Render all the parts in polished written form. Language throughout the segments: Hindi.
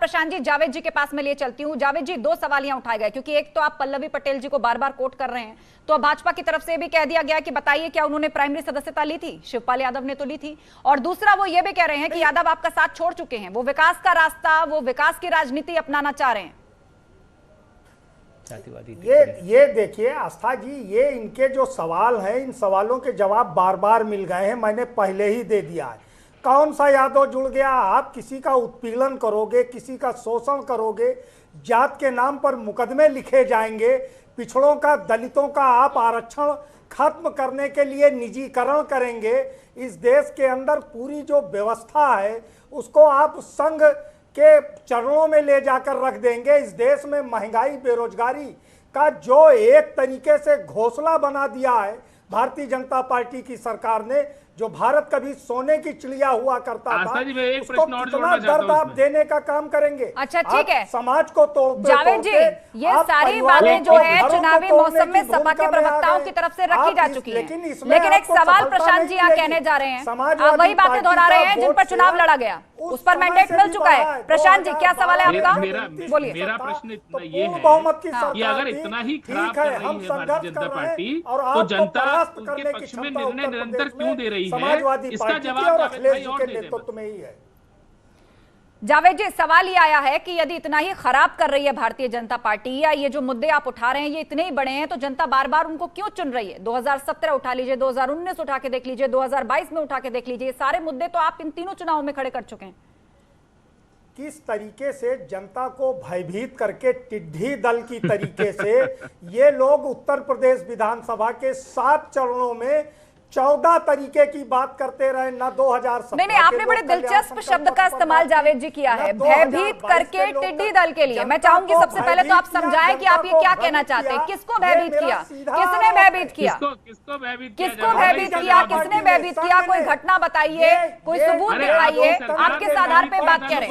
प्रशांत जी, जावेद जी के पास मैं लिए चलती हूँ। जावेद जी, दो सवाल यहाँ उठाए गए, क्योंकि एक तो आप पल्लवी पटेल जी को बार बार कोट कर रहे हैं, तो अब भाजपा की तरफ से भी कह दिया गया कि बताइए क्या उन्होंने प्राइमरी सदस्यता ली थी? शिवपाल यादव ने तो ली थी। और दूसरा, वो ये भी कह रहे हैं कि यादव आपका साथ छोड़ चुके हैं, वो विकास का रास्ता, वो विकास की राजनीति अपनाना चाह रहे हैं। ये देखिए आस्था जी, ये इनके जो सवाल हैं, इन सवालों के जवाब बार बार मिल गए हैं, मैंने पहले ही दे दिया है। कौन सा यादव जुड़ गया? आप किसी का उत्पीड़न करोगे, किसी का शोषण करोगे, जात के नाम पर मुकदमे लिखे जाएंगे, पिछड़ों का, दलितों का आप आरक्षण खत्म करने के लिए निजीकरण करेंगे, इस देश के अंदर पूरी जो व्यवस्था है उसको आप संघ के चरणों में ले जाकर रख देंगे। इस देश में महंगाई, बेरोजगारी का जो एक तरीके से घोंसला बना दिया है भारतीय जनता पार्टी की सरकार ने, जो भारत कभी सोने की चिड़िया हुआ करता था, उसको कितना दर्द आप देने का काम करेंगे? अच्छा ठीक है, समाज को तोड़ते जावेद जी, ये सारी बातें जो है चुनावी मौसम में सपा के प्रवक्ताओं की तरफ से रखी जा चुकी हैं, लेकिन एक सवाल प्रशांत जी यहाँ कहने जा रहे हैं, आप वही बातें दोहरा रहे हैं जिन पर चुनाव लड़ा गया, उस पर मैंडेट मिल चुका है। प्रशांत जी, क्या सवाल है आपका? बोलिए। मेरा प्रश्न इतना ये है कि अगर इतना ही खराब कर रही है भारतीय जनता पार्टी, तो जनता उनके पक्ष में निर्णय निरंतर क्यों दे रही है? इसका जवाब अखिलेश जी के नेतृत्व में ही है। जावेद जी, सवाल ये आया है कि यदि इतना ही खराब कर रही है भारतीय जनता पार्टी, या ये जो मुद्दे आप उठा रहे हैं ये इतने ही बड़े हैं, तो जनता बार बार उनको क्यों चुन रही है? 2017 उठा लीजिए, 2019 उठा के देख लीजिए, 2022 में उठा के देख लीजिए, सारे मुद्दे तो आप इन तीनों चुनावों में खड़े कर चुके हैं। किस तरीके से जनता को भयभीत करके, टिड्डी दल की तरीके से ये लोग उत्तर प्रदेश विधानसभा के 7 चरणों में 14 तरीके की बात करते रहे ना। 2017 नहीं, आपने बड़े दिलचस्प शब्द का इस्तेमाल जावेद जी किया है, भयभीत करके टिड्डी दल के लिए। मैं चाहूंगी सबसे पहले तो आप समझाएं कि आप ये क्या कहना चाहते हैं, किसको भयभीत किया, किसने भयभीत किया, किसको भयभीत किया, किसने भयभीत किया? कोई घटना बताइए, कोई सबूत दिखाइए, आप किस आधार पे बात करें?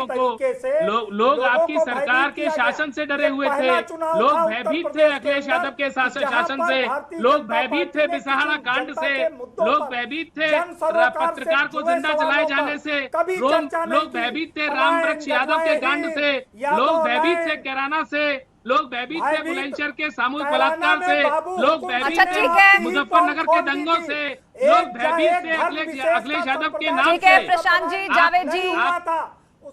लोग आपकी सरकार के शासन से डरे हुए थे, लोग भयभीत थे अखिलेश यादव के शासन से, लोग भयभीत थे बिसाहड़ा कांड से, लोग भयभीत थे पत्रकार को जिंदा जलाए जाने से, लोग भयभीत थे राम वृक्ष यादव के कांड से, लोग भयभीत थे कैराना से, लोग भयभीत थे बुलंदशहर के सामूहिक बलात्कार से, लोग भयभीत थे मुजफ्फरनगर के दंगों से, लोग भयभीत थे अखिलेश यादव के नाम से। प्रशांत जी, जावेद जी,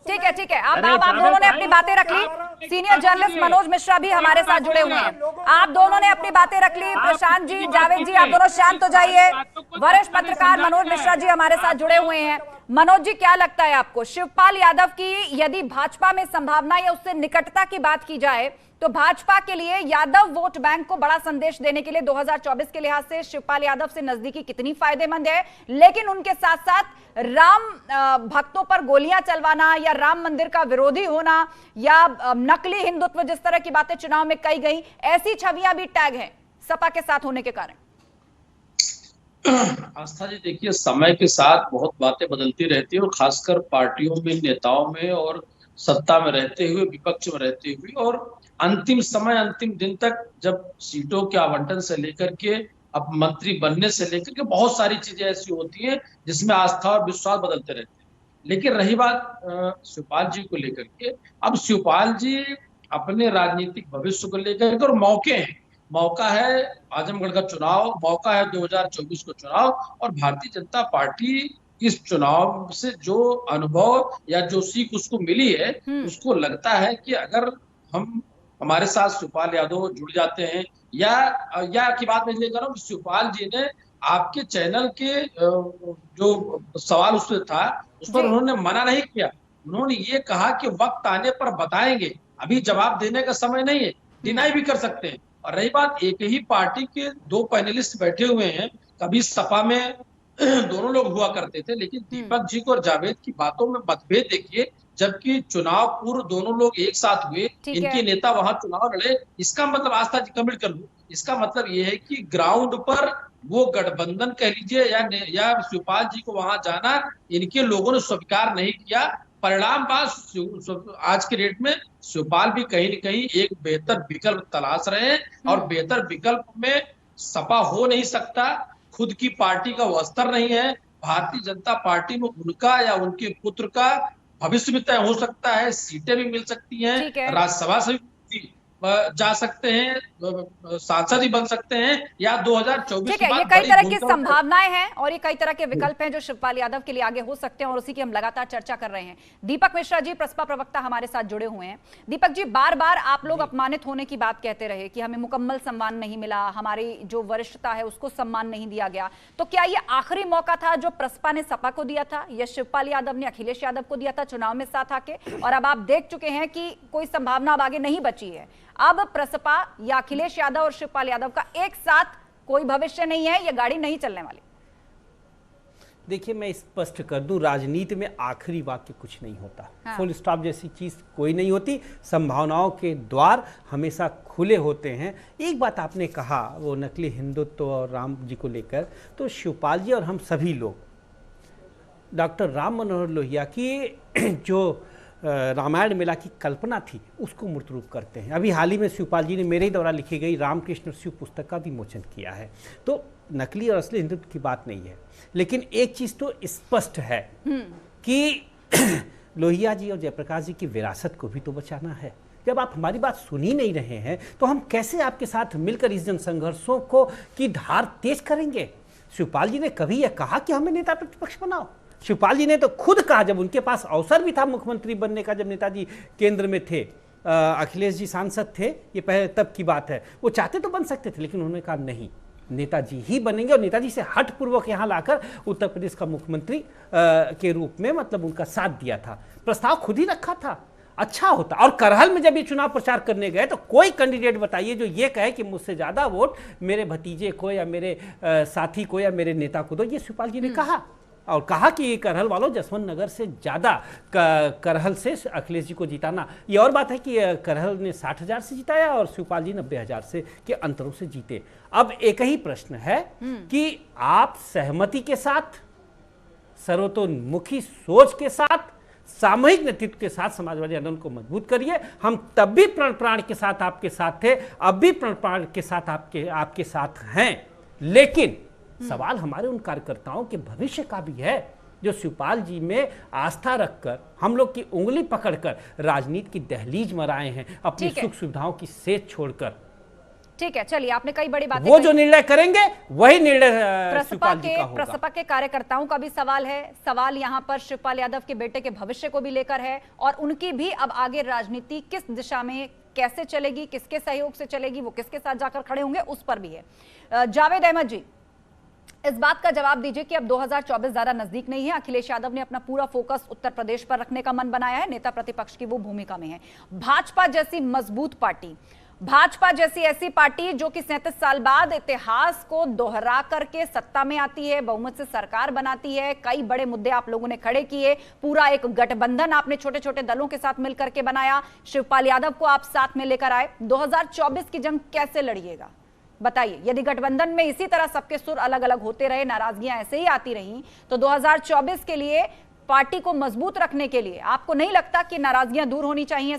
ठीक है, आप दोनों ने अपनी बातें रख ली। सीनियर जर्नलिस्ट मनोज मिश्रा भी हमारे साथ जुड़े हुए हैं, आप दोनों ने अपनी बातें रख ली। प्रशांत जी, जावेद जी, आप दोनों शांत हो जाइए। वरिष्ठ पत्रकार मनोज मिश्रा जी हमारे साथ जुड़े हुए हैं। मनोज जी, क्या लगता है आपको, शिवपाल यादव की यदि भाजपा में संभावना या उससे निकटता की बात की जाए, तो भाजपा के लिए यादव वोट बैंक को बड़ा संदेश देने के लिए 2024 के लिहाज से शिवपाल यादव से नजदीकी कितनी फायदेमंद है? लेकिन उनके साथ साथ राम भक्तों पर गोलियां चलवाना या राम मंदिर का विरोधी होना या नकली हिंदुत्व, जिस तरह की बातें चुनाव में कही गई, ऐसी छवियां भी टैग हैं सपा के साथ होने के कारण। आस्था जी, देखिए, समय के साथ बहुत बातें बदलती रहती है, और खासकर पार्टियों में, नेताओं में, और सत्ता में रहते हुए, विपक्ष में रहते हुए, और अंतिम समय, अंतिम दिन तक, जब सीटों के आवंटन से लेकर के अब मंत्री बनने से लेकर के बहुत सारी चीजें ऐसी होती हैं जिसमें आस्था और विश्वास बदलते रहते हैं। लेकिन रही बात शिवपाल जी को लेकर के, अब शिवपाल जी अपने राजनीतिक भविष्य को लेकर के, और मौका है आजमगढ़ का चुनाव, मौका है 2024 को चुनाव, और भारतीय जनता पार्टी इस चुनाव से जो अनुभव या जो सीख उसको मिली है, उसको लगता है कि अगर हमारे साथ शिवपाल यादव जुड़ जाते हैं, या की बात मैं ये कर रहा हूँ, शिवपाल जी ने आपके चैनल के जो सवाल उसमें था, उस पर उन्होंने मना नहीं किया। उन्होंने ये कहा कि वक्त आने पर बताएंगे, अभी जवाब देने का समय नहीं है, डिनाई भी कर सकते हैं। और रही बात, एक ही पार्टी के 2 पैनलिस्ट बैठे हुए हैं, कभी सपा में दोनों लोग हुआ करते थे, लेकिन दीपक जी को और जावेद की बातों में मतभेद देखिए, जबकि चुनाव पूर्व दोनों लोग एक साथ हुए, इनके नेता वहां चुनाव लड़े। इसका मतलब, आस्था जी कमेंट कर लूं, इसका मतलब ये है कि ग्राउंड पर वो गठबंधन कह लीजिए या शिवपाल जी को वहां जाना इनके लोगों ने स्वीकार नहीं किया। परिणाम आज के डेट में शिवपाल भी कहीं न कहीं एक बेहतर विकल्प तलाश रहे हैं, और बेहतर विकल्प में सपा हो नहीं सकता, खुद की पार्टी का वो स्तर नहीं है। भारतीय जनता पार्टी में उनका या उनके पुत्र का भविष्य में तय हो सकता है, सीटें भी मिल सकती हैं, राज्यसभा से भी जा सकते हैं, सांसद ही बन सकते हैं, या 2024 ठीक है। ये कई तरह की संभावनाएं हैं और ये कई तरह के विकल्प हैं जो शिवपाल यादव के लिए आगे हो सकते हैं और उसी की हम लगातार चर्चा कर रहे हैं। दीपक मिश्रा जी प्रसपा प्रवक्ता हमारे साथ जुड़े हुए हैं। दीपक जी, बार बार आप लोग अपमानित होने की बात कहते रहे कि हमें मुकम्मल सम्मान नहीं मिला, हमारी जो वरिष्ठता है उसको सम्मान नहीं दिया गया, तो क्या ये आखिरी मौका था जो प्रसपा ने सपा को दिया था या शिवपाल यादव ने अखिलेश यादव को दिया था चुनाव में साथ आके, और अब आप देख चुके हैं कि कोई संभावना अब आगे नहीं बची है, अब प्रसपा या अखिलेश यादव और शिवपाल यादव का एक साथ कोई भविष्य नहीं है, ये गाड़ी नहीं चलने वाली? देखिए, मैं स्पष्ट कर दूं, राजनीति में आखिरी वाक्य कुछ नहीं होता। फुल स्टॉप जैसी चीज कोई नहीं होती। संभावनाओं के द्वार हमेशा खुले होते हैं। एक बात आपने कहा वो नकली हिंदुत्व और राम जी को लेकर, तो शिवपाल जी और हम सभी लोग डॉक्टर राम मनोहर लोहिया की जो रामायण मेला की कल्पना थी उसको मूर्त रूप करते हैं। अभी हाल ही में शिवपाल जी ने मेरे ही द्वारा लिखी गई रामकृष्ण शिव पुस्तक का विमोचन किया है। तो नकली और असली हिंदुत्व की बात नहीं है, लेकिन एक चीज तो स्पष्ट है कि लोहिया जी और जयप्रकाश जी की विरासत को भी तो बचाना है। जब आप हमारी बात सुन ही नहीं रहे हैं तो हम कैसे आपके साथ मिलकर इस जन संघर्षों को की धार तेज करेंगे? शिवपाल जी ने कभी यह कहा कि हमें नेता प्रतिपक्ष बनाओ? शिवपाल जी ने तो खुद कहा, जब उनके पास अवसर भी था मुख्यमंत्री बनने का, जब नेताजी केंद्र में थे, अखिलेश जी सांसद थे, ये पहले तब की बात है, वो चाहते तो बन सकते थे, लेकिन उन्होंने कहा नहीं, नेताजी ही बनेंगे, और नेताजी से हठपूर्वक यहाँ लाकर उत्तर प्रदेश का मुख्यमंत्री के रूप में मतलब उनका साथ दिया था। प्रस्ताव खुद ही रखा था। अच्छा होता। और करहल में जब ये चुनाव प्रचार करने गए तो कोई कैंडिडेट बताइए जो ये कहे कि मुझसे ज्यादा वोट मेरे भतीजे को या मेरे साथी को या मेरे नेता को दो। ये शिवपाल जी ने कहा, और कहा कि ये करहल वालों जसवंत नगर से ज़्यादा करहल से अखिलेश जी को जिताना। ये और बात है कि करहल ने 60,000 से जिताया और शिवपाल जी 90,000 से के अंतरों से जीते। अब एक ही प्रश्न है कि आप सहमति के साथ, सर्वतोन्मुखी सोच के साथ, सामूहिक नेतृत्व के साथ समाजवादी आंदोलन को मजबूत करिए। हम तब भी प्रण प्राण के साथ आपके साथ थे, अब भी प्रण प्राण के साथ आपके साथ हैं, लेकिन सवाल हमारे उन कार्यकर्ताओं के भविष्य का भी है जो शिवपाल जी में आस्था रखकर, हम लोग की उंगली पकड़कर राजनीति की दहलीज में आए हैं, अपनी सुख सुविधाओं की सेज छोड़कर। ठीक है, चलिए, आपने कई बड़ी बातें, वो जो निर्णय करेंगे वही निर्णय शिवपाल जी का होगा। प्रसपा के कार्यकर्ताओं का भी सवाल है। सवाल यहां पर शिवपाल यादव के बेटे के भविष्य को भी लेकर है और उनकी भी अब आगे राजनीति किस दिशा में कैसे चलेगी, किसके सहयोग से चलेगी, वो किसके साथ जाकर खड़े होंगे, उस पर भी है। जावेद अहमद जी, इस बात का जवाब दीजिए कि अब 2024 ज्यादा नजदीक नहीं है। अखिलेश यादव ने अपना पूरा फोकस उत्तर प्रदेश पर रखने का मन बनाया है, नेता प्रतिपक्ष की वो भूमिका में है। भाजपा जैसी मजबूत पार्टी, भाजपा जैसी ऐसी पार्टी जो कि 37 साल बाद इतिहास को दोहरा करके सत्ता में आती है, बहुमत से सरकार बनाती है, कई बड़े मुद्दे आप लोगों ने खड़े किए, पूरा एक गठबंधन आपने छोटे छोटे दलों के साथ मिलकर के बनाया, शिवपाल यादव को आप साथ में लेकर आए। 2024 की जंग कैसे लड़िएगा बताइए? यदि गठबंधन में इसी तरह सबके सुर अलग अलग होते रहे, नाराजगियां ऐसे ही आती रही, तो 2024 के लिए पार्टी को मजबूत रखने के लिए आपको नहीं लगता कि नाराजगियां दूर होनी चाहिए?